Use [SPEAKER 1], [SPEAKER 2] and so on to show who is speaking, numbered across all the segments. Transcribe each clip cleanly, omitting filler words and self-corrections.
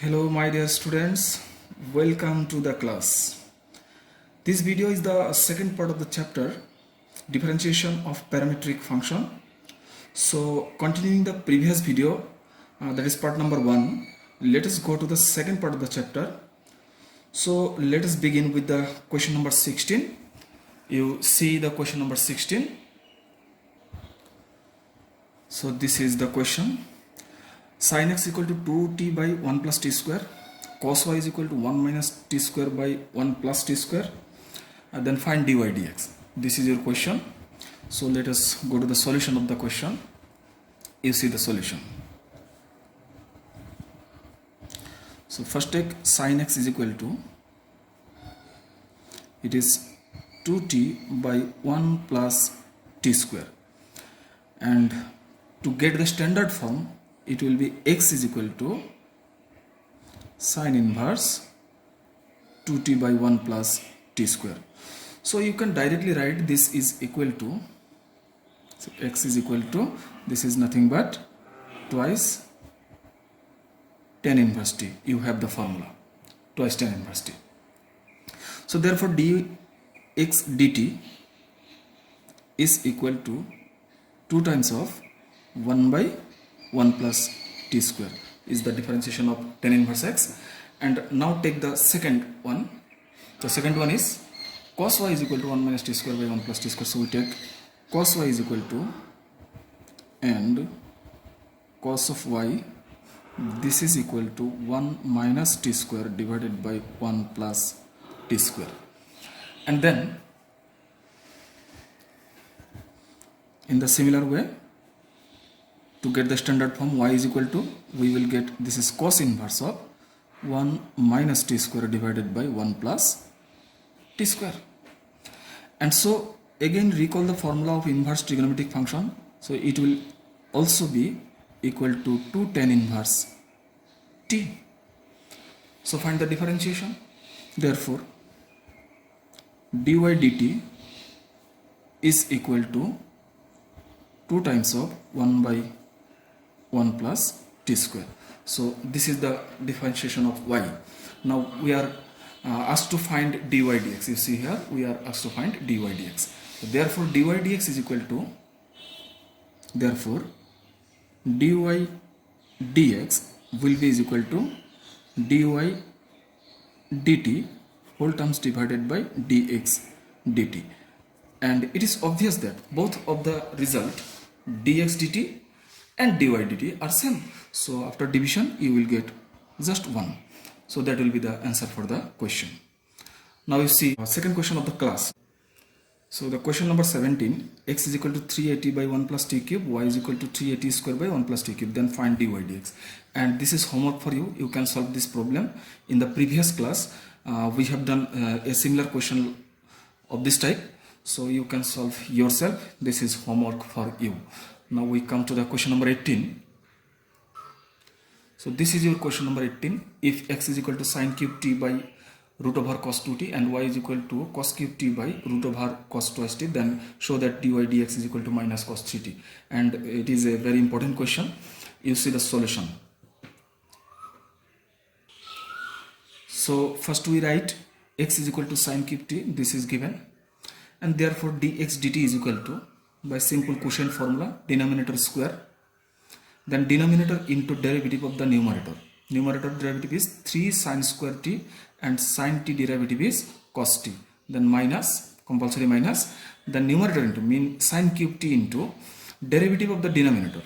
[SPEAKER 1] Hello my dear students, welcome to the class. This video is the second part of the chapter differentiation of parametric function. So continuing the previous video, that is part number 1, let us go to the second part of the chapter. So let us begin with the question number 16. You see the question number 16. So this is the question. Sin x equal to 2t by 1 plus t square, cos y is equal to 1 minus t square by 1 plus t square, and then find dy dx. This is your question. So let us go to the solution of the question. You see the solution. So first take sin x is equal to, it is 2t by 1 plus t square, and to get the standard form it will be x is equal to sin inverse 2t by 1 plus t square. So you can directly write this is equal to, so x is equal to, this is nothing but twice tan inverse t. You have the formula, twice tan inverse t. So therefore dx dt is equal to 2 times of 1 by 1 plus t square is the differentiation of tan inverse x. And now take the second one. The second one is cos y is equal to 1 minus t square by 1 plus t square. So we take cos y is equal to, and cos of y, this is equal to 1 minus t square divided by 1 plus t square. And then in the similar way, to get the standard form y is equal to, we will get, this is cos inverse of 1 minus t square divided by 1 plus t square. And so again recall the formula of inverse trigonometric function. So it will also be equal to 2 tan inverse t. So find the differentiation. Therefore dy dt is equal to 2 times of 1 by 1 plus t square. So this is the differentiation of y. Now we are asked to find dy dx. You see here we are asked to find dy dx. So therefore dy dx is equal to, therefore dy dx will be is equal to dy dt whole terms divided by dx dt. And it is obvious that both of the result dx dt and dy dt are same. So after division you will get just 1. So that will be the answer for the question. Now you see second question of the class. So the question number 17, x is equal to 380 by 1 plus t cube, y is equal to 380 square by 1 plus t cube, then find dy dx. And this is homework for you. You can solve this problem. In the previous class we have done a similar question of this type. So you can solve yourself. This is homework for you. Now we come to the question number 18. So this is your question number 18. If x is equal to sin cube t by root over cos 2t and y is equal to cos cube t by root over cos twice t, then show that dy dx is equal to minus cos 3t. And it is a very important question. You see the solution. So first we write x is equal to sin cube t. This is given. And therefore dx dt is equal to, by simple quotient formula, denominator square, then denominator into derivative of the numerator. Numerator derivative is 3 sin square t and sin t derivative is cos t. Then minus, compulsory minus, the numerator into mean sin cube t into derivative of the denominator.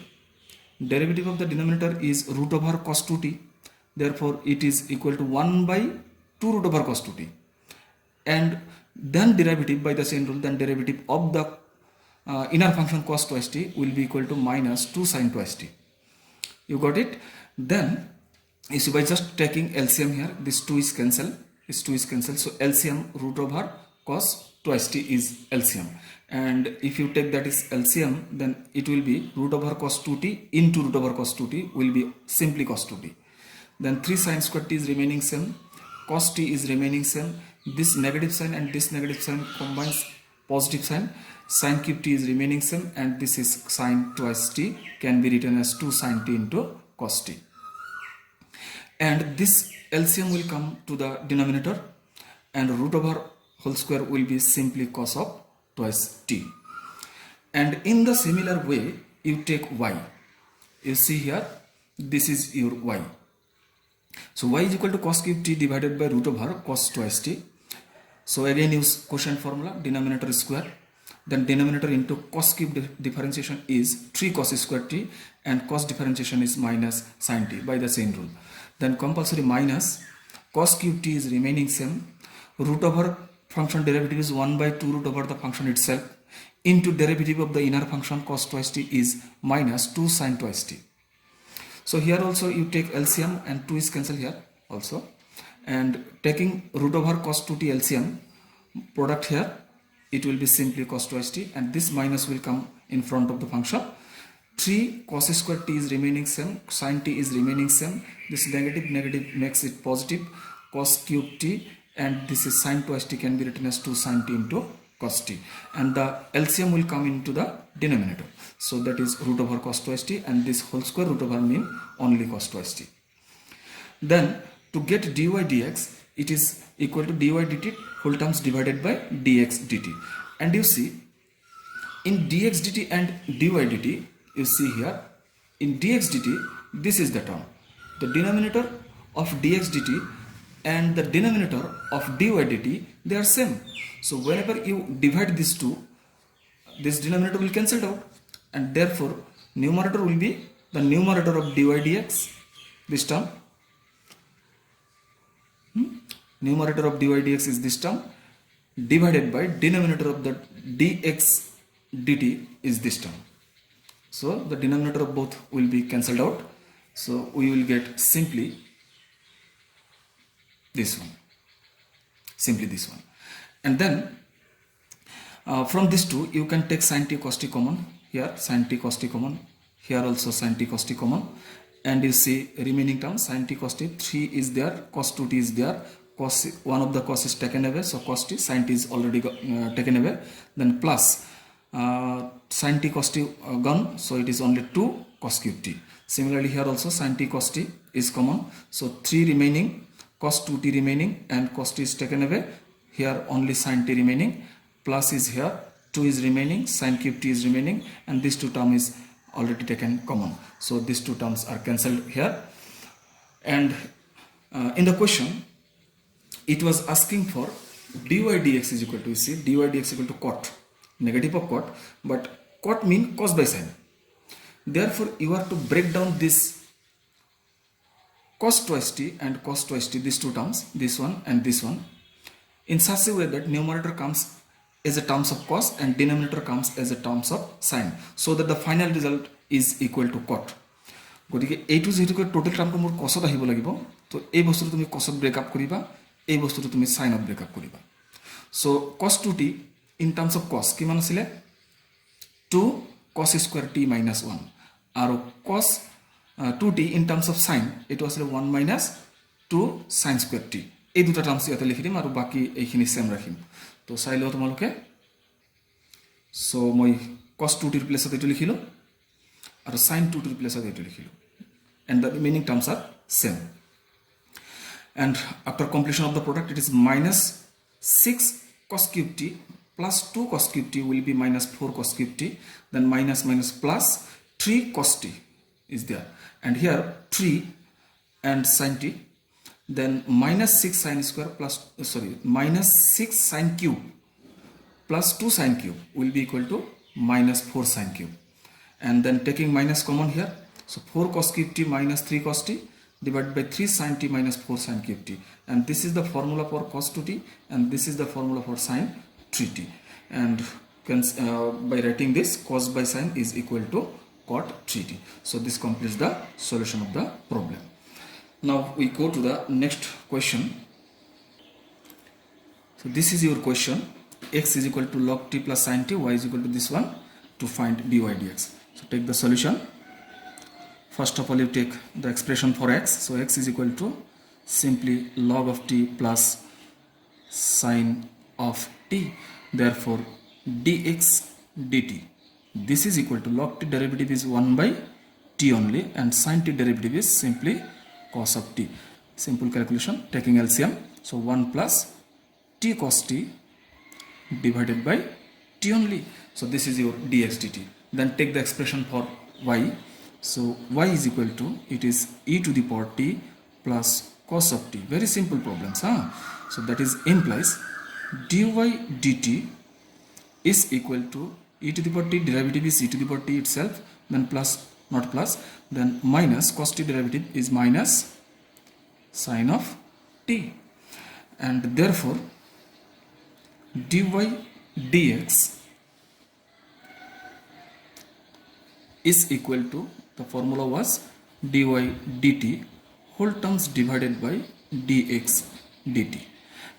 [SPEAKER 1] Derivative of the denominator is root over cos 2t. Therefore it is equal to 1 by 2 root over cos 2t. And then derivative by the same rule, then derivative of the inner function cos twice t will be equal to minus 2 sin twice t. You got it? Then you see by just taking LCM here, this 2 is cancelled, this 2 is cancelled. So LCM root over cos twice t is LCM. And if you take that is LCM, then it will be root over cos 2t into root over cos 2t will be simply cos 2t. Then 3 sin square t is remaining same, cos t is remaining same. This negative sign and this negative sign combines positive sign. Sin cube t is remaining same, and this is sin twice t can be written as 2 sin t into cos t. and this LCM will come to the denominator, and root over whole square will be simply cos of twice t. And in the similar way, you take y. You see here, this is your y. So y is equal to cos cube t divided by root over cos twice t. So again use quotient formula, denominator square, then denominator into cos cube differentiation is 3 cos square t, and cos differentiation is minus sin t by the same rule. Then compulsory minus cos cube t is remaining same, root over function derivative is 1 by 2 root over the function itself, into derivative of the inner function cos twice t is minus 2 sin twice t. So here also you take LCM and 2 is cancelled here also, and taking root over cos 2t LCM product here, it will be simply cos twice t, and this minus will come in front of the function. 3 cos square t is remaining same, sin t is remaining same, this negative makes it positive, cos cube t, and this is sin twice t can be written as 2 sin t into cos t, and the LCM will come into the denominator. So that is root over cos twice t, and this whole square root over mean only cos twice t. Then to get dy dx, it is equal to dy dt whole terms divided by dx dt. And you see in dx dt and dy dt, you see here in dx dt, this is the term. The denominator of dx dt and the denominator of dy dt, they are same. So whenever you divide these two, this denominator will cancel out, and therefore numerator will be the numerator of dy dx, this term. Numerator of dy dx is this term, divided by denominator of the dx dt is this term. So the denominator of both will be cancelled out. So we will get simply this one, and then from these two you can take sin t cos t common, here sin t cos t common, here also sin t cos t common, and you see remaining term sin t cos t, 3 is there, cos 2t is there, cos one of the cos is taken away, so cos t, sin t is already taken away, then plus sin t cos t gone, so it is only 2 cos cube t. Similarly here also sin t cos t is common, so 3 remaining, cos 2t remaining, and cos t is taken away, here only sin t remaining, plus is here, 2 is remaining, sin cube t is remaining, and this 2 term is already taken common. So these 2 terms are cancelled here. And in the question it was asking for dy dx is equal to, you see, dy dx equal to cot, negative of cot, but cot mean cos by sin. Therefore you have to break down this cos twice t and cos twice t, these 2 terms, this one and this one, in such a way that numerator comes as a terms of cos and denominator comes as a terms of sin, so that the final result is equal to cot. গতিকে এইটো যেহেতুকে total টার্মটো মোৰ কসত আহিব লাগিব, তো এই বস্তুটো তুমি কসত breakup কৰিবা, এই বস্তুটো তুমি সাইনত ব্ৰেকআপ কৰিবা। So cos 2t in terms of cos কিমান আছিল, 2 cos স্কয়ার t minus 1, আৰু cos 2t in terms of sin এটো আছিল 1 minus 2 sin স্কয়ার t। এই দুটা টার্মস ইয়াতে লিখি দিম আৰু বাকি এইখিনি সেম ৰাখিম। তো চাই লও তোমালোকে। সো মই cos 2t ৰ প্লেছত এটো লিখিলো আৰু sin 2t ৰ প্লেছত এটো লিখিলো, and the remaining terms are same. And after completion of the product, it is minus 6 cos cube t plus 2 cos cube t will be minus 4 cos cube t, then minus minus plus 3 cos t is there, and here 3 and sin t, then minus 6 sin square plus minus 6 sin cube plus 2 sin cube will be equal to minus 4 sin cube, and then taking minus common here, so 4 cos cube t minus 3 cos t divided by 3 sin t minus 4 sin cube t, and this is the formula for cos 2t and this is the formula for sin 3t, and by writing this, cos by sin is equal to cot 3t. So this completes the solution of the problem. Now we go to the next question. So this is your question, x is equal to log t plus sin t, y is equal to this one, to find dy dx. So take the solution. First of all, you take the expression for x. So x is equal to simply log of t plus sin of t. Therefore dx dt, this is equal to log t derivative is 1 by t only, and sin t derivative is simply cos of t. Simple calculation taking LCM. So 1 plus t cos t divided by t only. So this is your dx dt. Then take the expression for y. So y is equal to, it is e to the power t plus cos of t. Very simple problems, huh? So that is implies dy dt is equal to e to the power t, derivative is e to the power t itself, then plus, not plus, then minus cos t, derivative is minus sin of t, and therefore dy dx is equal to, the formula was dy dt whole terms divided by dx dt,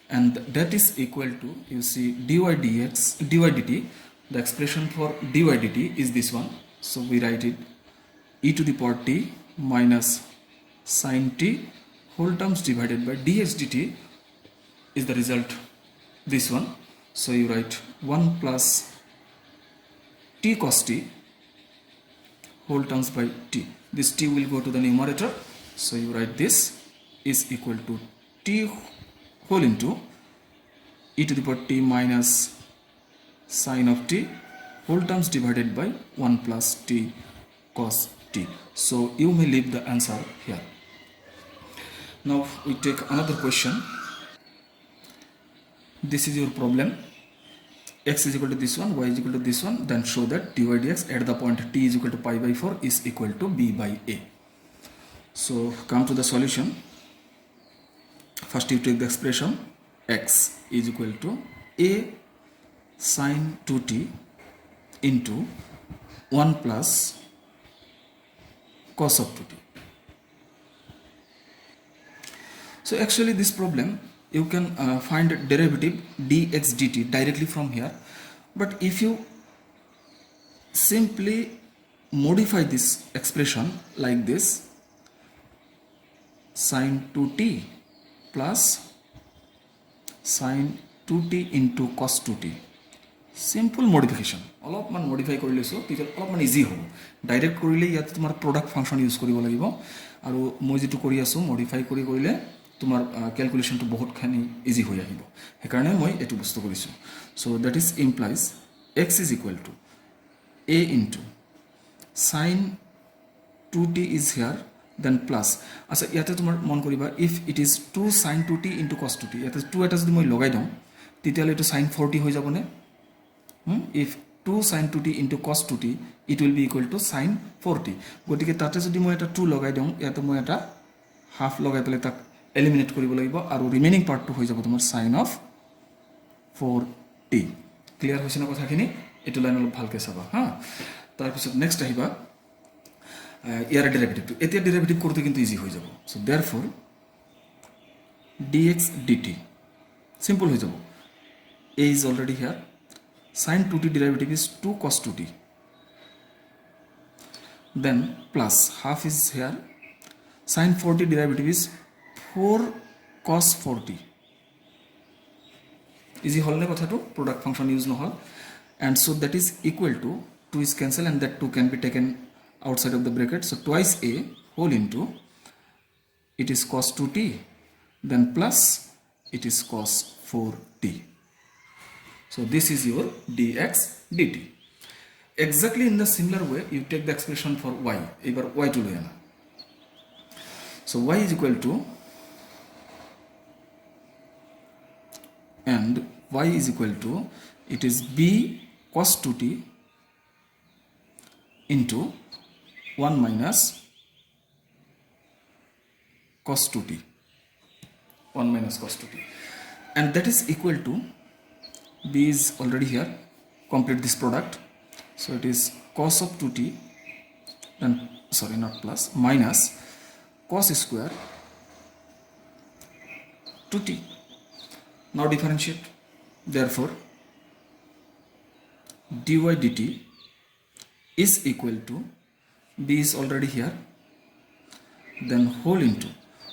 [SPEAKER 1] and that is equal to, you see, dy dt, the expression for dy dt is this one. So we write it e to the power t minus sin t whole terms divided by dx dt is the result, this one. So you write 1 plus t cos t whole terms by t. This t will go to the numerator. So you write this is equal to t whole into e to the power t minus sin of t whole terms divided by 1 plus t cos t. So you may leave the answer here. Now we take another question. This is your problem. X is equal to this one, y is equal to this one, then show that dy dx at the point t is equal to pi by 4 is equal to b by a. So come to the solution. First you take the expression x is equal to a sin 2t into 1 plus cos of 2t. So actually this problem, you can find derivative dx dt directly from here, but if you simply modify this expression like this, sin 2t plus sin 2t into cos 2t, simple modification, অলপমান modify কৰি লৈছো, তেতিয়া অলপমান easy হ'ব। Direct কৰিলে ইয়াত তোমাৰ product function use কৰিব লাগিব, আৰু মই যেটো কৰি আছো মডিফাই কৰি কৰিলে তোমাৰ ক্যালকুলেশনটো বহুতখানি ইজি হৈ আহিব, সেইকাৰণে মই এটো বস্তু কৰিছো। So that is implies x is equal to a into sin 2t is here, then plus, আচ্ছা ইয়াতে তোমাৰ মন কৰিবা, if it is 2 sin 2t into cos 2t, ইয়াতে 2 এটা যদি মই লগাই দিওঁ তেতিয়ালে এটো sin 4t হৈ যাবনে? If 2 sin 2t into cos 2t, it will be equal to sin 4t. গতিকে তাতে যদি মই এটা 2 লগাই দিওঁ, ইয়াতে মই এটা হাফ লগাই পেলাই তাক এলিমিনেট কৰিব লাগিব, আৰু ৰিমেইনিং পাৰ্টটো হৈ যাব তোমাৰ sin of 4t। ক্লিয়াৰ হৈছে না কথাখিনি? এটো লাইন অলপ ভালকৈ চাবা হা। তাৰ পিছত নেক্সট আহিবা ইয়াৰ ডেরিভেটিভটো। এতিয়া ডেরিভেটিভ করতে কিন্তু ইজি হৈ যাব। So therefore dx dt simple হৈ যাব। a is already here, sin 2t derivative is 2 cos 2t, then plus half is here, sin 4t derivative is 4 cos 4t, easy হল না কথাটো, প্রোডাক্ট ফাংশন ইউজ নহল, and so that is equal to 2 is cancel and that 2 can be taken outside of the bracket, so twice a whole into it is cos 2t, then plus it is cos 4t. So this is your dx dt. Exactly in the similar way you take the expression for y. এবার y to লয় না। So y is equal to, and y is equal to, it is b cos 2t into 1 minus cos 2t, 1 minus cos 2t, and that is equal to, b is already here, complete this product, so it is cos of 2t, and sorry not plus, minus cos square 2t. Now differentiate, therefore dy dt is equal to, b is already here, then whole into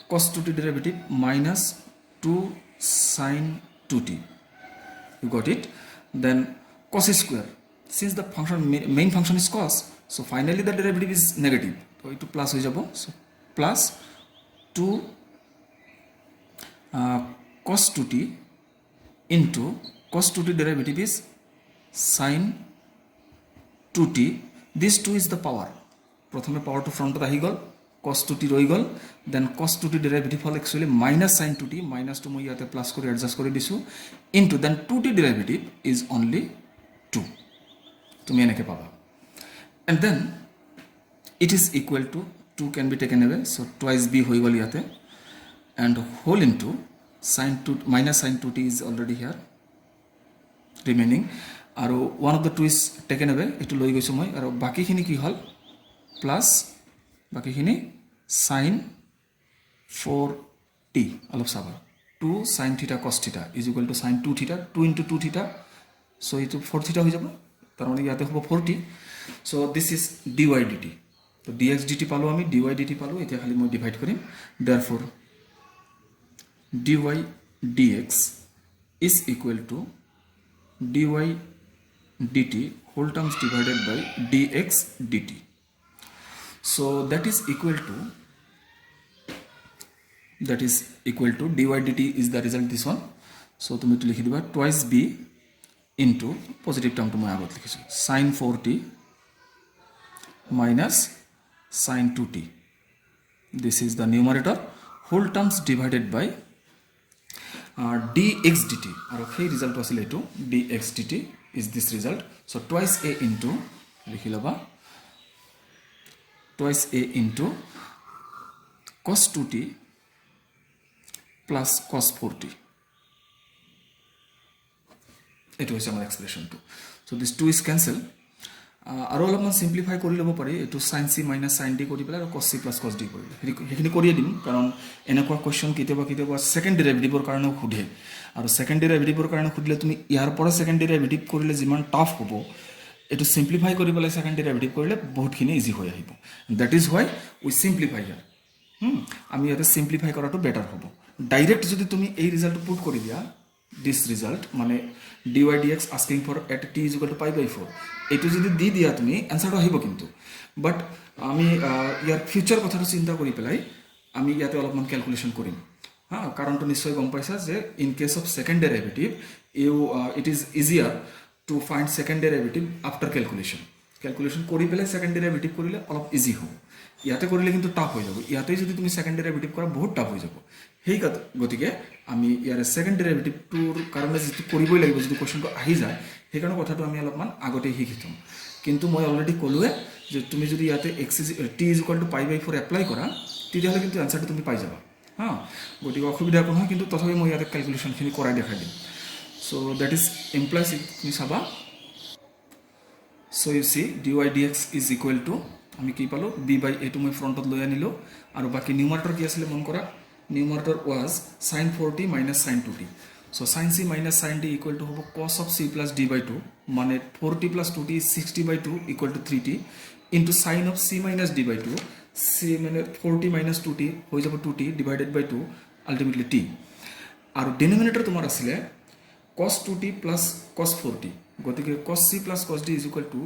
[SPEAKER 1] cos 2t derivative minus 2 sin 2t, you got it, then cos square, since the function main function is cos, so finally the derivative is negative, so it plus ho jabo, so plus 2 cos 2t into cos 2t derivative is sin 2t. This 2 is the power. প্রথমে পাওয়ারটো ফ্রন্টত আহি গ'ল, cos 2t ৰৈ গ'ল, then cos 2t derivative হ'ল actually minus sin 2t, মাইনাছটো মই ইয়াতে plus কৰি adjust কৰি দিছোঁ, into then 2t derivative is only 2. তুমি এনেকৈ পাবা. And then it is equal to 2 can be taken away, so' twice B হৈ গ'ল ইয়াতে, and whole into sin 2 minus sin 2t is already here remaining, আৰু one of the 2 is taken away, এইটো লৈ গৈছোঁ মই, আৰু বাকীখিনি কি হ'ল প্লাছ বাকীখিনি sin 4t, অলপ চাবা, 2 sin theta cos theta is equal to sin 2 theta, 2 into 2 theta, so এইটো 4 theta হৈ যাব, তাৰমানে ইয়াতে হ'ব 4t. so this is dy dt, তো dx dt পালোঁ আমি, dy dt পালোঁ, এতিয়া খালি মই divide Karim, therefore dy dx is equal to dy dt whole terms divided by dx dt. So that is equal to dy dt is the result, this one. So তুমি তো লিখি দিবা twice b into positive term to মই আগত লিখিছোঁ sin 4t minus sin 2t. This is the numerator, whole terms divided by dx dt, আৰু সেই ৰিজাল্টটো আছিল এইটো dx dt is this result. so twice a into লিখি ল'বা twice a into cos 2t plus cos 4t, এইটো হৈছে আমাৰ এক্সপ্ৰেশ্যনটো. so this 2 is cancel, আৰু অলপমান সিম্পলিফাই কৰি ল'ব পাৰি, এইটো sin c minus sin d কৰি পেলাই আৰু cos c plus cos d কৰি সেইখিনি কৰিয়ে দিম, কাৰণ এনেকুৱা কুৱেশ্যন কেতিয়াবা ছেকেণ্ড ডেৰিভেটিভৰ কাৰণেও সোধে, আৰু ছেকেণ্ড ডেৰিভেটিভৰ কাৰণে সুধিলে তুমি ইয়াৰ পৰা ছেকেণ্ড ডেৰিভেটিভ কৰিলে যিমান টাফ হ'ব, এইটো সিম্পলিফাই কৰি পেলাই ছেকেণ্ড ডেৰিভেটিভ কৰিলে বহুতখিনি ইজি হৈ আহিব. That is why we simplify ইয়াৰ, আমি ইয়াতে সিম্পলিফাই কৰাটো বেটাৰ হ'ব. ডাইৰেক্ট যদি তুমি এই ৰিজাল্টটো পুট কৰি দিয়া, দিছ ৰিজাল্ট মানে dy dx asking for at t is equal to pi by 4, এইটো যদি দি দিয়া তুমি এনসাৰটো আহিব, কিন্তু বাট আমি ইয়াৰ ফিউচাৰ কথাটো চিন্তা কৰি পেলাই আমি ইয়াতে অলপমান ক্যালকুলেশন কৰিম, কাৰণটো নিশ্চয় গম পাইছা যে in case of second derivative it is easier to find second derivative after calculation কৰি পেলাই সেকেন্ড ডেৰিভেটিভ কৰিলে অলপ ইজি হ'ব, ইয়াতে কৰিলে কিন্তু টাফ হৈ যাব, ইয়াতে যদি তুমি সেকেন্ড ডেৰিভেটিভ কৰা বহুত টাফ হৈ যাব. সেই গতিকে আমি ইয়াৰ সেকেন্ড ডেৰিভেটিভটোৰ কাৰণে যিটো কৰিবই লাগিব, যদি কোৱেশ্যনটো আহি যায়, সেইকাৰণে কথাটো আমি অলপমান আগতে শিকি থম. কিন্তু মই অলৰেডি ক'লোৱে যে তুমি যদি ইয়াতে t is equal to pi by 4 apply কৰা, তেতিয়াহ'লে কিন্তু এনসাৰটো তুমি পাই যাবা, গতিকে অসুবিধা একো নহয়, কিন্তু তথাপি মই ইয়াতে ক্যালকুলেশনখিনি কৰাই দেখাই দিম. so that is implies তুমি চাবা, so you see dy dx is equal to আমি কি পালো b by a টো মই ফ্ৰণ্টত লৈ আনিলো, আৰু বাকি নিউমাৰেটৰ কি আছিল মন কৰা, numerator was sin 4t minus sin 2t. so sin c minus sin d equal to hobo cos of c plus d by 2, mane 4t plus 2t is 60 by 2 equal to 3t into sin of c minus d by 2, c mane 4t minus 2t hoi jabo 2t divided by 2 ultimately t, aru denominator tomar asile cos 2t plus cos 4t, gotike cos c plus cos d is equal to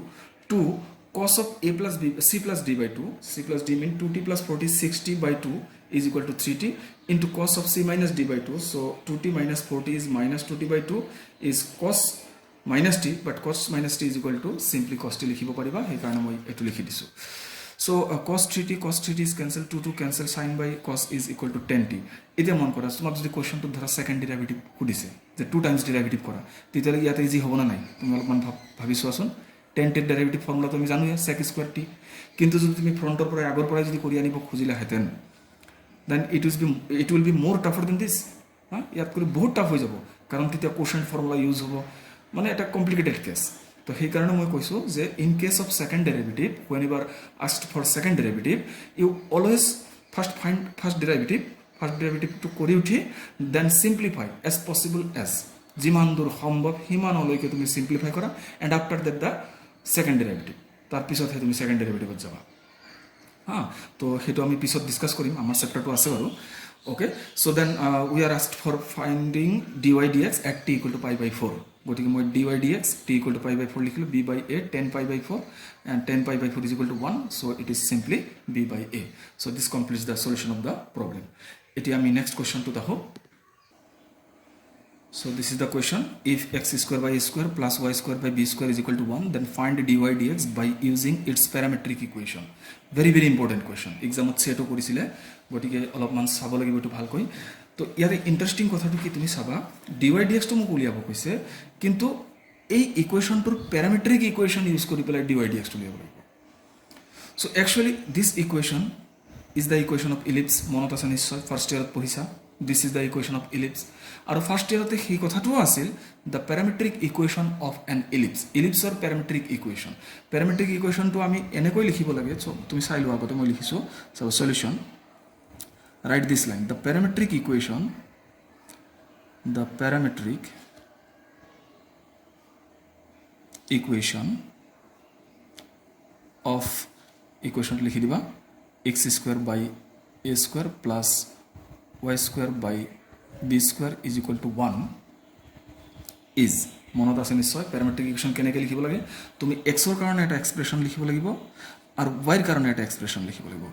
[SPEAKER 1] 2 cos of a plus b c plus d by 2, c plus d mean 2t plus 4t 60 by 2 is equal to 3t into cos of c minus d by 2, so 2t minus 4t is minus 2t by 2 is cos minus t, but cos minus t is equal to simply cos t likhibo pariba, he karone moi etu likhi disu. so cos 3t is cancel, 2 cancel, sin by cos is equal to 10t. এতিয়া মন কৰা তোমাক যদি কোৱেশ্যনটো ধৰা second derivative সুধিছে যে 2 times derivative কৰা, তেতিয়ালে ইয়াতে ইজি হ'ব না নাই, তুমি অলপমান ভাবি চোৱাচোন, 10 টেন ডেৰিভেটিভ ফৰ্মুলা তুমি জানোয়ে sec square t, কিন্তু যদি তুমি ফ্ৰণ্টৰ পৰা আগৰ পৰা যদি কৰি আনিব খুজিলা হেতেন, then it will be more tougher than this, ইয়াত কৰি বহুত টাফ হৈ যাব, কাৰণ তেতিয়া কোশেন্ট ফৰ্মুলা ইউজ হ'ব, মানে এটা কমপ্লিকেটেড কেছ. তো সেই কাৰণে মই কৈছো যে in case of second derivative, whenever asked for second derivative, you always first find first derivative to কৰি উঠি then simplify as possible as, যিমান দূৰ সম্ভৱ সিমানলৈকে তুমি সিম্পলিফাই কৰা, and after that the second derivative, তাৰ পিছতহে তুমি সেকেন্ড ডেৰিভেটিভত যাবা. তো সেইটো আমি পিছত ডিসকাস কৰিম, আমাৰ চেপ্টাৰটো আছে বাৰু. okay, so then we are asked for finding dy dx at t equal to pi by 4. গতিকে মই dy dx t equal to pi by 4 লিখিলোঁ, b by a 10 pi by 4 and 10 pi by 4 is equal to 1, so it is simply b by a. So this completes the solution of the problem. এতিয়া আমি next question to আহোঁ. So this is the question: if x square by a square plus y square by b square is equal to 1, then find dy dx by using its parametric equation. Very very important question. Examot seto korisile, gotike olopman sabo lagibo etu bhalkoi. তো ইয়াতে interesting কথাটো কি তুমি চাবা, dy dx তো মোক উলিয়াব কৈছে, কিন্তু এই ইকুৱেশ্যনটোৰ প্যাৰামেট্ৰিক ইকুৱেশ্যন ইউজ কৰি পেলাই dy dx টো উলিয়াব লাগিব. So actually this equation is the equation of ellipse. মনত আছে নিশ্চয়, ফাৰ্ষ্ট ইয়াৰত পঢ়িছা. This is the equation of ellipse. আৰু ফাৰ্ষ্ট ইয়াৰতে সেই কথাটোও আছিল the parametric equation of an ellipse. ইলিপছৰ প্যাৰামেট্ৰিক ইকুৱেশ্যন. প্যাৰামেট্ৰিক ইকুৱেশ্যনটো আমি এনেকৈ লিখিব লাগে. চ' তুমি চাই লোৱা, আগতে মই লিখিছোঁ. চ' solution, write this line: the parametric equation of equation লিখি দিবা x square by a square plus y square by b square is equal to 1 is, মনত আছে নিশ্চয় প্যাৰামেট্ৰিক ইকুৱেশ্যন কেনেকৈ লিখিব লাগে. তুমি x ৰ কাৰণে এটা এক্সপ্ৰেশ্যন লিখিব লাগিব আৰু y ৰ কাৰণে এটা এক্সপ্ৰেশ্যন লিখিব লাগিব.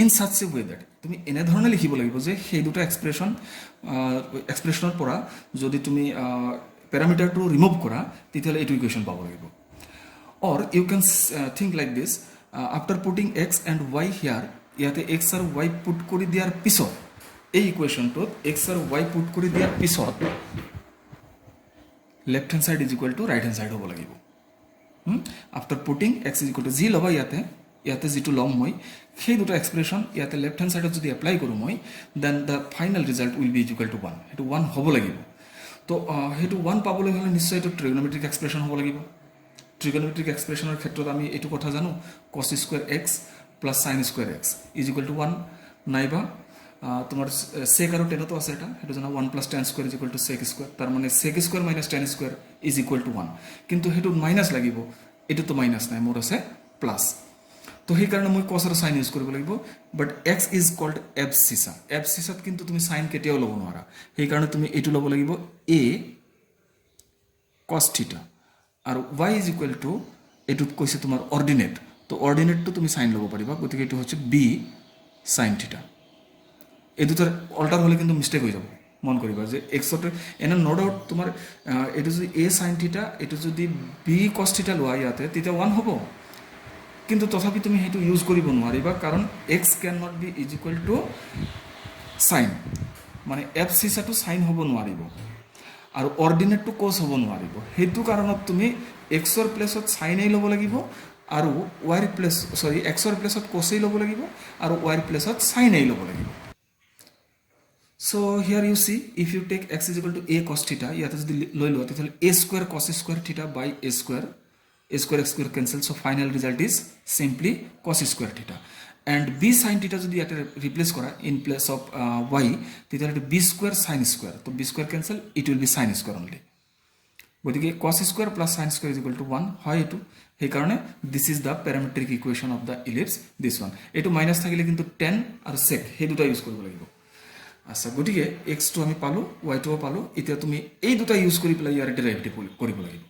[SPEAKER 1] In such a way that তুমি এনেধৰণে লিখিব লাগিব যে সেই দুটা এক্সপ্ৰেশ্যনৰ পৰা যদি তুমি প্যাৰামিটাৰটো ৰিমুভ কৰা তেতিয়াহ'লে এইটো ইকুৱেশ্যন পাব লাগিব. Or you can think like this, after putting x and y here, ইয়াতে এক্স আৰু ৱাই পুট কৰি দিয়াৰ পিছত, এই ইকুৱেশ্যনটোত এক্স আৰু ৱাই পুট কৰি দিয়াৰ পিছত left hand side is equal to right hand side হ'ব লাগিব. After putting x is equal to যি ল'বা ইয়াতে যিটো ল'ম মই, সেই দুটা এক্সপ্ৰেশ্যন ইয়াতে লেফ্ট হেণ্ড ছাইডত যদি এপ্লাই কৰোঁ মই, then the final result will be equal to 1. সেইটো 1 হ'ব লাগিব. তো সেইটো 1 পাবলৈ হ'লে নিশ্চয় এইটো ট্ৰিগনমেট্ৰিক এক্সপ্ৰেশ্যন হ'ব লাগিব. ট্ৰিগনমেট্ৰিক এক্সপ্ৰেশ্যনৰ ক্ষেত্ৰত আমি এইটো কথা জানো, কছ স্কুৱেৰ এক্স প্লাছ চাইন square x is equal to 1, নাইবা তোমাৰ চেক আৰু টেনতো আছে এটা, সেইটো জানা 1 plus tan square is equal to sec square, তাৰ মানে sec square minus tan square is equal to 1. কিন্তু সেইটোত মাইনাছ লাগিব, এইটোতো মাইনাছ নাই, মোৰ আছে প্লাছ. তো সেইকাৰণে মই কছ আৰু চাইন ইউজ কৰিব লাগিব. But x is called abscissa. এবচিছাত কিন্তু তুমি চাইন কেতিয়াও ল'ব নোৱাৰা. সেইকাৰণে তুমি এইটো ল'ব লাগিব এ কছ থিটা, আৰু ৱাই ইজ ইকুৱেল টু এইটোত কৈছে তোমাৰ অৰ্ডিনেট. তো অৰ্ডিনেটটো তুমি চাইন ল'ব পাৰিবা, গতিকে এইটো হৈছে বি চাইন থিটা. এই দুটাৰ অল্টাৰ হ'লে কিন্তু মিষ্টেক হৈ যাব, মন কৰিবা যে এক্সতে এনে ন' ডাউট তোমাৰ এইটো যদি এ চাইন থিটা, এইটো যদি বি কছ থিটা লোৱা ইয়াতে, তেতিয়া 1 হ'ব. কিন্তু তথাপি তুমি সেইটো ইউজ কৰিব নোৱাৰিবা, কাৰণ x can not be is equal to sine, মানে এফ চিচাটো চাইন হ'ব নোৱাৰিব আৰু অৰ্ডিনেটটো কছ হ'ব নোৱাৰিব. সেইটো কাৰণত তুমি এক্সৰ প্লেছত চাইনেই ল'ব লাগিব আৰু এক্সৰ প্লেছত কছেই ল'ব লাগিব আৰু ৱাইৰ প্লেছত চাইনেই ল'ব লাগিব. So' here you see, if you take x is equal to a cos theta, ইয়াতে যদি লৈ লোৱা তেতিয়াহ'লে a square cos square theta by a square x square cancel, so final result is simply cos square theta. And b sin theta যদি ইয়াতে replace করা in place of y, তেতিয়াহ'লে b square sin square, তো b square cancel, it will be sin square only. গতিকে cos square plus sin square is equal to 1 হয় এইটো. সেইকাৰণে this is the parametric equation of the ellipse, this one. এইটো minus থাকিলে কিন্তু tan আৰু sec সেই দুটা ইউজ কৰিব লাগিব. আচ্ছা, গতিকে x টো আমি পালো, y টোও পালো. এতিয়া তুমি এই দুটা ইউজ কৰি পেলাই ইয়াৰ ডেৰিভেটিভ কৰিব লাগিব,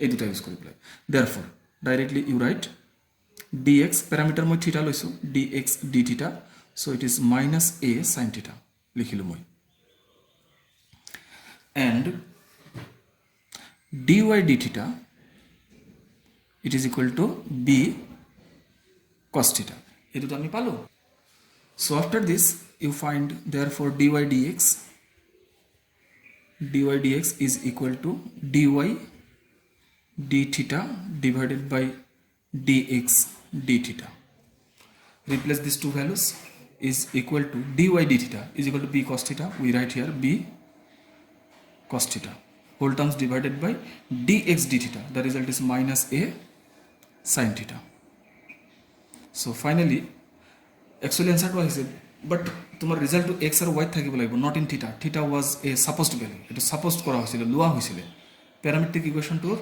[SPEAKER 1] এই দুটা ইউজ কৰি পেলাই. Therefore directly you write dx, parameter মই থিটা লৈছোঁ, dx d theta, so' it is minus a sine theta লিখিলোঁ মই. And dy d theta it is equal to b cos theta. এইটোতো আমি পালোঁ. So' after this you find therefore dy dx is equal to dy d theta divided by dx d theta. Replace these two values, is equal to dy d theta is equal to b cos theta. We write here b cos theta whole terms divided by dx d theta. The result is minus a sin theta. So finally actually answer to is, but তোমার result to x আর y থাকিব লাগিব, not in theta. Theta was a supposed value, it was supposed কৰা হৈছিল, লোৱা হৈছিল প্যাৰামেট্ৰিক ইকুৱেশ্যনটোৰ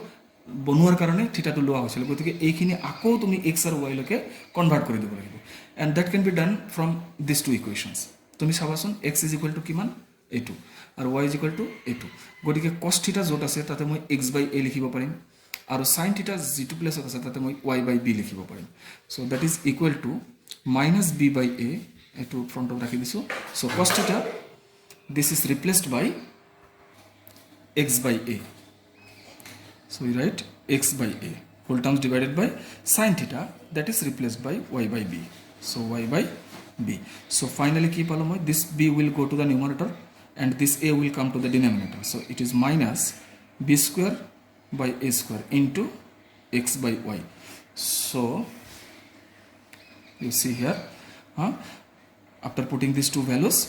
[SPEAKER 1] বনোৱাৰ কাৰণে থিটাটো লোৱা হৈছিল. গতিকে এইখিনি আকৌ তুমি এক্স আৰু ৱাই লৈকে কনভাৰ্ট কৰি দিব লাগিব. এণ্ড দেট কেন বি ডান ফ্ৰম দিছ টু ইকুৱেশ্যনছ. তুমি চাবাচোন এক্স ইজ ইকুৱেল টু কিমান, a2 আৰু y is equal to a2 গতিকে cos θ য'ত আছে তাতে মই x/a লিখিব পাৰিম আৰু sin θ যিটো প্লেছত আছে তাতে মই y/b লিখিব পাৰিম so that is equal to minus b/a এটো ফ্ৰণ্টত ৰাখি দিছো so cos θ this is replaced by x/a so we write x/a whole terms divided by sin theta that is replaced by y/b so y/b so finally keep along this b will go to the numerator and this a will come to the denominator so it is minus b square by a square into x/y so you see here after putting these two values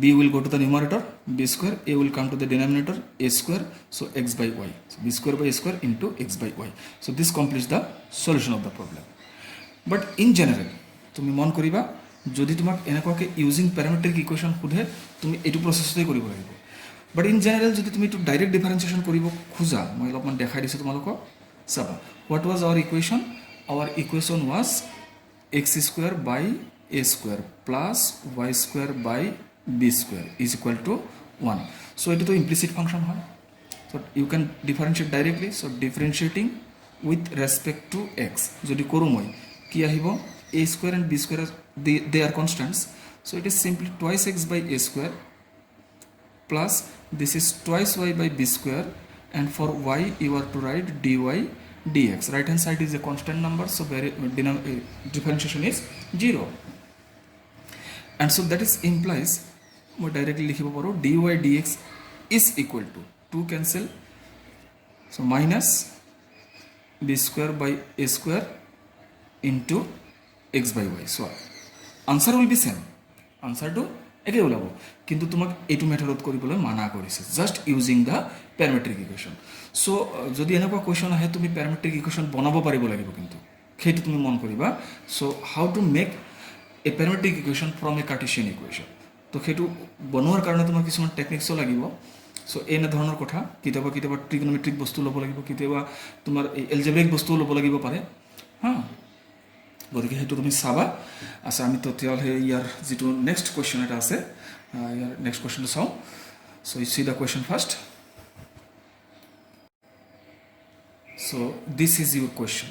[SPEAKER 1] b will go to the numerator b square a will come to the denominator a square so x/y so b square by a square into x/y so this completes the solution of the problem but in general তুমি মন কৰিবা যদি তোমাক এনেকুৱাকে using প্যাৰামেট্ৰিক equation খুধে তুমি এইটো প্ৰসেছতে কৰিব লাগিব but in general যদি তুমি এইটো ডাইৰেক্ট ডিফাৰেন্সিয়েশ্যন কৰিব খোজা মই অলপমান দেখাই দিছো তোমালোকক চাবা what was our equation was x square by a square plus y square by b square is equal to 1 so it is the implicit function হয় so you can differentiate directly so differentiating with respect to x যদি কৰো মই কি আহিব a square and b square they are constants so it is simply twice x by a square plus this is twice y by b square and for y you are to write dy dx right hand side is a constant number so differentiation is 0 and so that is implies মই directly লিখিব পাৰো dy dx is equal to 2 cancel so minus b square by a square into x/y so answer will be same answer to একে ওলাব কিন্তু তোমাক এইটো মেথডত কৰিবলৈ মানা কৰিছে জাস্ট ইউজিং দা প্যাৰামেট্ৰিক ইকুৱেশ্যন সো যদি এনেকুৱা কোৱেশ্যন আহে তুমি প্যাৰামেট্ৰিক ইকুৱেশ্যন বনাব পাৰিব লাগিব কিন্তু সেইটো তুমি মন কৰিবা so how to make a parametric equation from a cartesian equation তো সেইটো বনোৱাৰ কাৰণে তোমাৰ কিছুমান টেকনিক্সও লাগিব সো এনে ধৰণৰ কথা কিতাবা ট্ৰিগনোমেট্ৰিক বস্তু ল'ব লাগিব কিতাবা তোমাৰ এলজেব্ৰিক বস্তু ল'ব লাগিব পাৰে গতিকে সেইটো তুমি চাবা আচ্ছা আমি তো তেতিয়াহ'লে ইয়াৰ যিটো নেক্সট কুৱেশ্যন এটা আছে ইয়াৰ নেক্সট কুৱেশ্যনটো চাওঁ so you see the question first so this is your question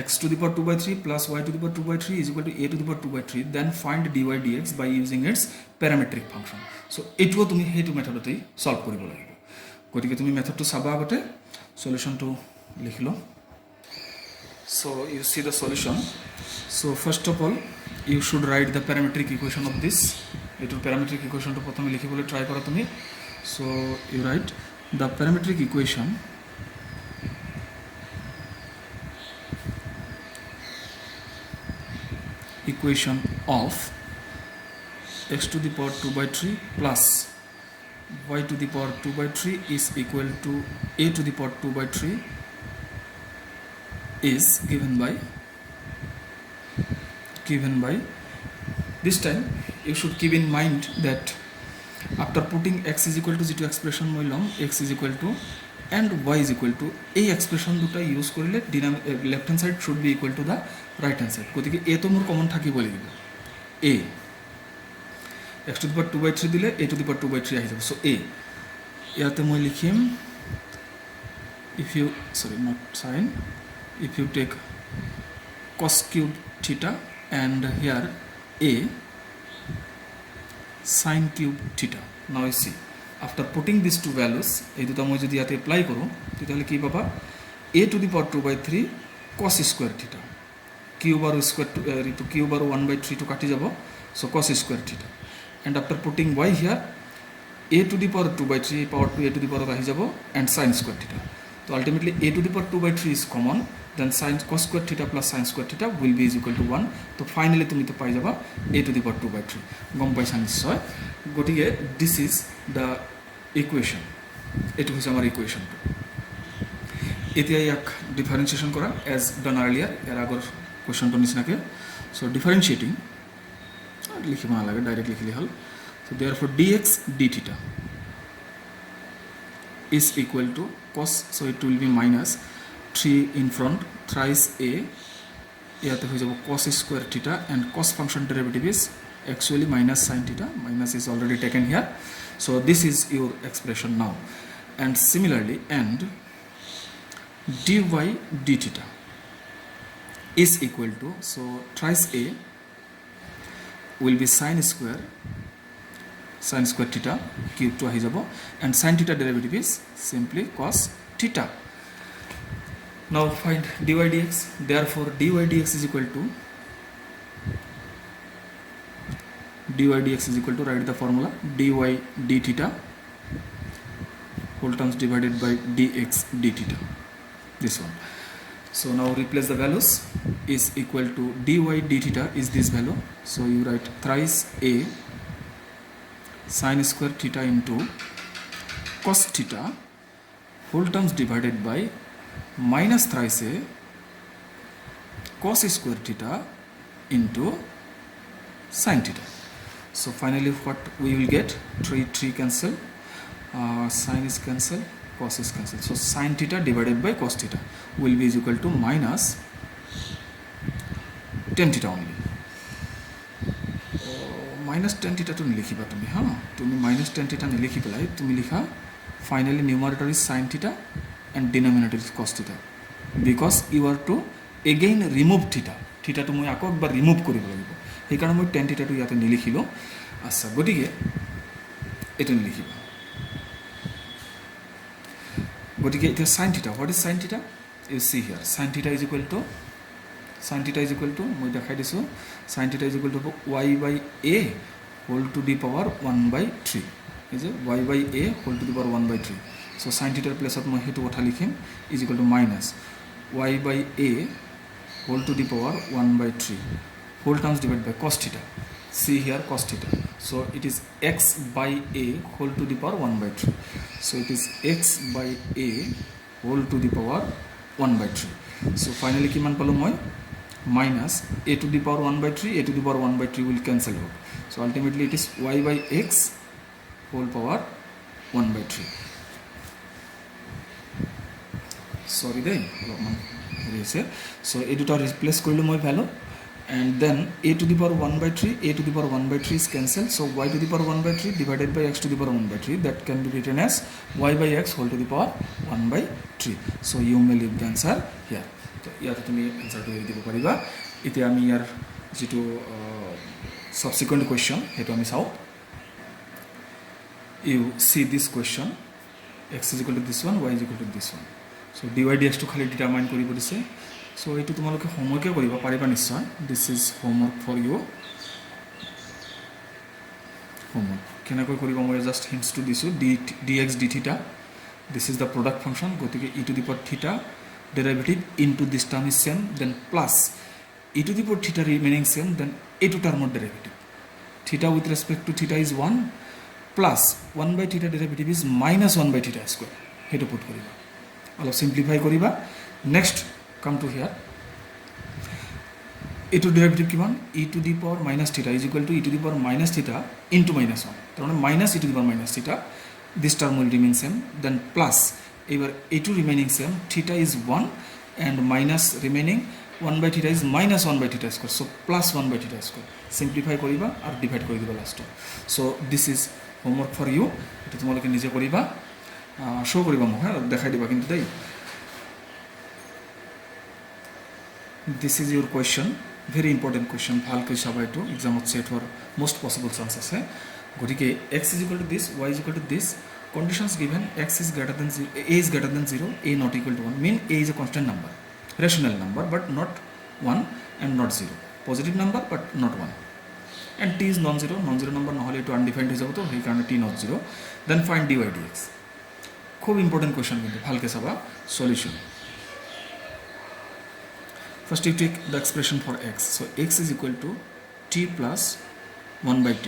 [SPEAKER 1] x to the power 2 by 3 plus y to the power 2 by 3 is equal to a to the power 2 by 3 then find dy dx by using its parametric function so এটো তুমি হেতু মেথডতেই solve কৰিব লাগিব গতিকে তুমি মেথডটো চাবা আগতে সলিউশনটো লিখিলো so you see the solution so first of all you should write the parametric equation of this eto parametric equation to prothome likhibole try kora tumi so you write the parametric equation of x to the power 2 by 3 plus y to the power 2 by 3 is equal to a to the power 2 by 3 is given by this time you should keep in mind that after putting x is equal to যেটো expression মই লম x is equal to and y is equal to এই expression দুটা use কৰিলে left hand side should be equal to the right hand side গতিকে a তো মোৰ common থাকিব লাগিব a x to the power 2 by 3 দিলে a to the power 2 by 3 আহি যাব so a ইয়াতে মই লিখিম if you not sin if you take cos cube theta and here a sin cube theta now you see after putting these two values এই দুটা মই যদি ইয়াতে apply কৰো তাহলে কি পাবা a to the power 2 by 3 cos square theta cube R square to cube R 1 by 3 to কাটি যাব so cos square theta and after putting y here a to the power 2 by 3 power to a to the power আহি যাব and sin square theta so ultimately a to the power 2 by 3 is common then sin cos square theta plus sin square theta will be is equal to 1 so finally তুমি তো পাই যাবা a to the power 2 by 3 গম পাইছা নিশ্চয় গতিকে this is the equation এটো হৈছে আমাৰ ইকুৱেশ্যন এতিয়া ইয়াক ডিফাৰেন্সিয়েশন কৰা as done earlier এর আগৰ কোৱেশ্যনটো নিচিনাকে so differentiating লিখিব নালাগে ডাইৰেক্ট লিখিলে হল so therefore dx d theta is equal to cos so it will be minus 3 in front thrice a ইয়াতে হৈ যাব cos square theta and cos function derivative is actually minus sin theta, minus is already taken here, so this is your expression now. And similarly, and dy d theta is equal to, so thrice a will be sin square theta cube to ahi jabo, and sin theta derivative is simply cos theta. Now find dy dx. Therefore dy dx is equal to write the formula dy d theta whole terms divided by dx d theta, this one. So now replace the values. Is equal to dy d theta is this value, so you write thrice a sin square theta into cos theta whole terms divided by minus thrice a cos square theta into sin theta. So finally what we will get, 3 cancel, sin is cancel, cos is cancel, so sin theta divided by cos theta will be is equal to minus tan theta only. Minus tan theta तो निलिखिबा तुम, हाँ तुम minus tan theta निलिखि पेलाय तुम लिखा finally numerator is sin theta and denominator is cos theta, because you are to again remove theta, theta तो मैं आको एक बार रिमुव करिब लागिब, সেই কারণে মই टेन थीटा तो ইয়াতে নিলিখিলো। আচ্ছা গতিকে এটা নিলিখিবা, গতিকে এটা sin theta, what is sin theta, you see here sin theta is equal to মই দেখাই দিছো, sin theta is equal to y by a whole to the power 1 by 3, is it y by a whole to the power 1 by 3, so sin theta place of মই হেতু কথা লিখিম is equal to minus y by a whole to the power 1 by 3 whole terms divided by cos theta, see here cos theta, so it is x by a whole to the power 1 by 3, so it is x by a whole to the power 1 by 3, so finally কিমান পালো মই minus a to the power 1 by 3, a to the power 1 by 3 will cancel out, so ultimately it is y by x whole power 1 by 3, sorry দেই অলপমান হেৰি আছে, so এই দুটা ৰিপ্লেস কৰিলো মই value, and then a to the power 1 by 3, a to the power 1 by 3 is cancelled, so y to the power 1 by 3 divided by x to the power 1 by 3, that can be written as y by x whole to the power 1 by 3, so you may leave the answer here. তো ইয়াতে তুমি এনসারটো দিব পাৰিবা। এতিয়া আমি ইয়াৰ যেটো সাবসিকুৱেন্ট question হেতু আমি চাও। you see this question, x is equal to this one, y is equal to this one, so dy dx to খালি ডিটারমাইন কৰিব দিছে, so এইটো তোমালোকে হোমৱৰ্কে কৰিব পাৰিবা নিশ্চয়, this is homework for you, homework কেনেকৈ কৰিব মই জাস্ট হিন্টস টু দিছো, dx d theta, this is the product function, গতিকে e to the power theta derivative into this term is same, then plus e to the power theta remaining same, then a to term of derivative, theta with respect to theta is 1 plus 1 by theta derivative is minus 1 by theta square, hetu put koriba alop simplify koriba. Next come to here, a to derivative kiman, e to the power minus theta is equal to e to the power minus theta into minus 1, tarone minus e to the power minus theta, this term will remain same, then plus ebar a2 remaining same, theta is 1 and minus remaining 1 by theta is minus 1 by theta square, so plus 1 by theta square, simplify koriba ar divide kori diba last, so this is homework for you, এটা তোমালোকে নিজে কৰিবা, show কৰিবা মোক দেখাই দিবা কিন্তু দেই। this is your question, very important question, ভালকৈ চাবা, এইটো এক্সামত সেট হোৱাৰ most possible chance আছে। গতিকে x is equal to this, y is equal to this, conditions given, x is greater than 0, a is greater than 0, a not equal to 1, mean a is a constant number, rational number but not 1 and not 0, positive number but not 1, and t is non-zero number নহলে এটো undefined হৈ যাব, তো সেই কাৰণে t not 0, then find dy dx, খুব important question কিন্তু ভালকে চাবা। Solution, first you take the expression for x, so x is equal to t plus 1 by t,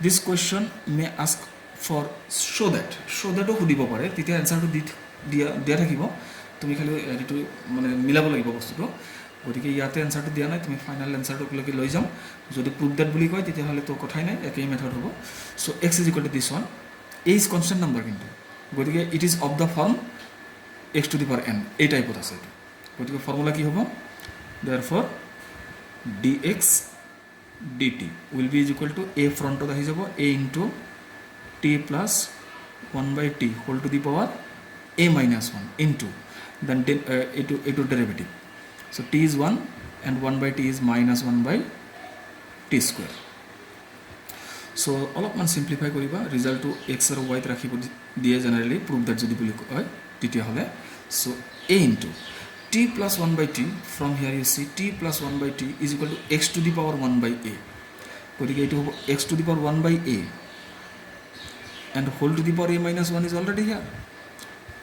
[SPEAKER 1] this question may ask for show that সুধিব পাৰে, তেতিয়া এনসারটো দিয়া থাকিব, তুমি খালি এটো মানে মিলাব লাগিব বস্তুটো, গতিকে ইয়াতে এনসারটো দিয়া নাই, তুমি ফাইনাল এনসারটো লগে লৈ যাম, যদি প্রুভ দ্যাট বুলি কয় তেতিয়া হলে তো কথাই নাই, একই মেথড হ'ব। So x is equal to this one, a is constant number কিন্তু, গতিকে it is of the form x to the power n, এই টাইপত আছে এটো, গতিকে ফর্মুলা কি হ'ব, therefore dx dt will be is equal to a front ahi jabo a into t plus 1 by t whole to the power a minus 1 into then a to derivative. So t is 1 and 1 by t is minus 1 by t square. So অলপমান simplify কৰিবা ৰিজাল্টটো x আৰু y ত ৰাখিব দিয়ে generally prove that যদি বুলি কয় তেতিয়া হলে. So a into t plus 1 by t from here you see t plus 1 by t is equal to x to the power 1 by a. গতিকে এইটো হ'ব x to the power 1 by a and whole to the power a minus 1 is already here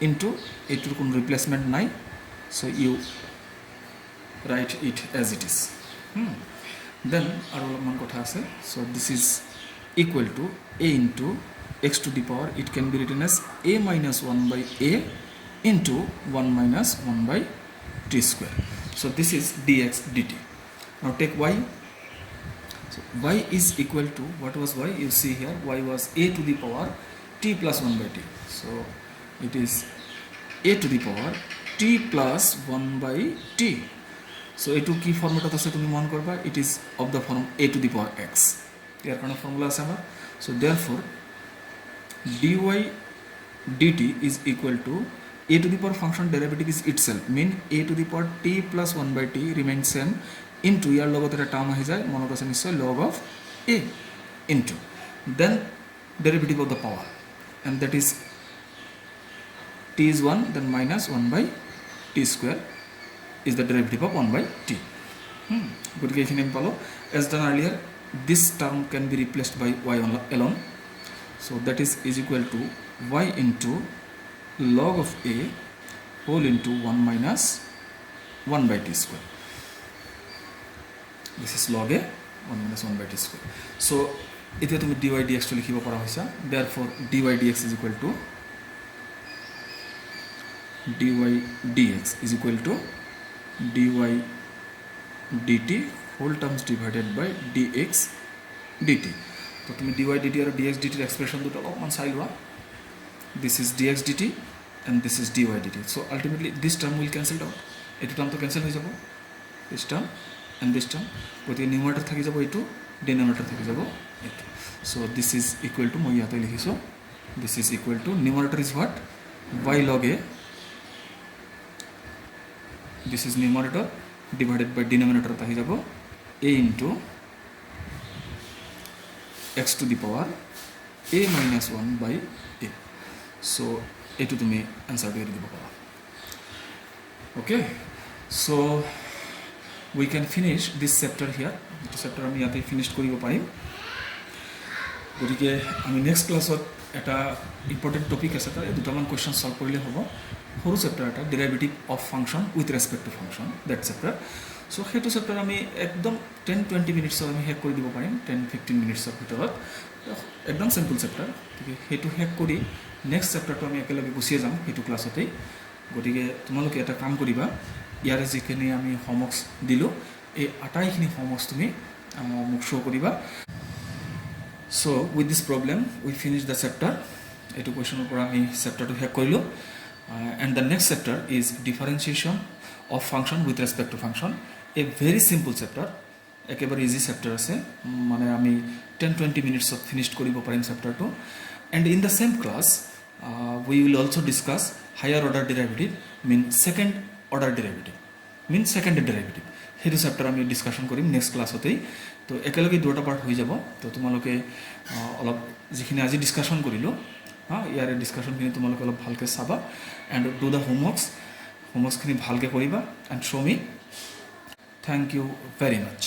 [SPEAKER 1] into এইটোৰ কোনো ৰিপ্লেসমেন্ট নাই. So you write it as it is. Then আৰু অলপমান কথা আছে. So this is equal to a into x to the power, it can be written as a minus 1 by a into 1 minus 1 by t square. So this is dx dt. Now take y. So y is equal to, what was y? You see here y was a to the power t plus 1 by t. So it is a to the power t plus 1 by t. So a to key format ase tumi mon korba, it is of the form a to the power x. Here kind of formula ase amar. So therefore dy dt is equal to a to the power function derivative is itself, mean a to the power t plus 1 by t remains same into ইয়ার লগত এটা term আহি যায় মনত আছে নিশ্চয় log of a into then derivative of the power and that is t is 1 then minus 1 by t square is the derivative of 1 by t. গতিকে এইখিনি আমি পালো. As done earlier, this term can be replaced by y alone. So that is equal to y into log of a whole into 1 minus 1 by t square. This is log a 1 minus 1 by t square. So এতিয়া তুমি dy dx to লিখিব পৰা হৈছা. Therefore dy dx is equal to dy dx is equal to dy dt whole terms divided by dx dt. তো তুমি dy dt আৰু dx dt এর expression দুটো অলপমান চাই লোৱা. This is dx dt and this is dy dt. So ultimately this term will cancel out. এইটো term তো ক্যান্সেল হৈ যাব, this term and this term. গতিকে নিউমারেটর থাকি যাব এইটো, ডিনোমিনেটর থাকি যাব এইটো. So this is equal to মই ইয়াতে লিখিছো, this is equal to numerator is what? Y log a. This is numerator divided by denominator থাকি যাব a into x to the power a minus 1 by a. So এইটো তুমি answer দিয়ে দিব পাৰা. Okay, so we can finish this chapter here. This chapter আমি ইয়াতে finish কৰিব পাৰিম. গতিকে আমি নেক্সট ক্লাছত এটা ইম্পৰ্টেণ্ট টপিক আছে, তাৰ দুটামান কুৱেশ্যন সলভ কৰিলে হ'ব. সৰু চেপ্টাৰ এটা derivative of function with respect to function, that chapter. So সেইটো চেপ্টাৰ আমি একদম 10-20 মিনিটছত আমি শেষ কৰি দিব পাৰিম, 10-15 মিনিটছৰ ভিতৰত. একদম সিম্পল চেপ্টাৰ. গতিকে সেইটো শেষ কৰি নেক্সট চেপ্টাৰটো আমি একেলগে গুচিয়ে যাম সেইটো ক্লাছতেই. গতিকে তোমালোকে এটা কাম কৰিবা, ইয়াৰে যিখিনি আমি হোমৱৰ্কছ দিলোঁ এই আটাইখিনি হোমৱৰ্কছ তুমি মোক শ্ব' কৰিবা. So with this problem we finish the chapter. এইটো কুৱেশ্যনৰ পৰা আমি চেপ্টাৰটো শেষ কৰিলোঁ. And the next chapter is differentiation of function with respect to function. A very simple chapter, একেবাৰে ইজি চেপ্টাৰ আছে, মানে আমি 10-20 মিনিটছত ফিনিশ কৰিব পাৰিম চেপ্টাৰটো. And in the same class we will also discuss higher order derivative, mean second order derivative, mean second derivative. সেইটো chapter আমি discussion কৰিম next ক্লাছতেই. তো একেলগে দুটা পাৰ্ট হৈ যাব. তো তোমালোকে অলপ যিখিনি আজি ডিছকাশ্যন কৰিলোঁ ইয়াৰে ডিছকাশ্যনখিনি তোমালোকে অলপ ভালকৈ চাবা এণ্ড ডু দ্য হোমৱৰ্কছখিনি ভালকৈ কৰিবা and show' me. Thank you very much.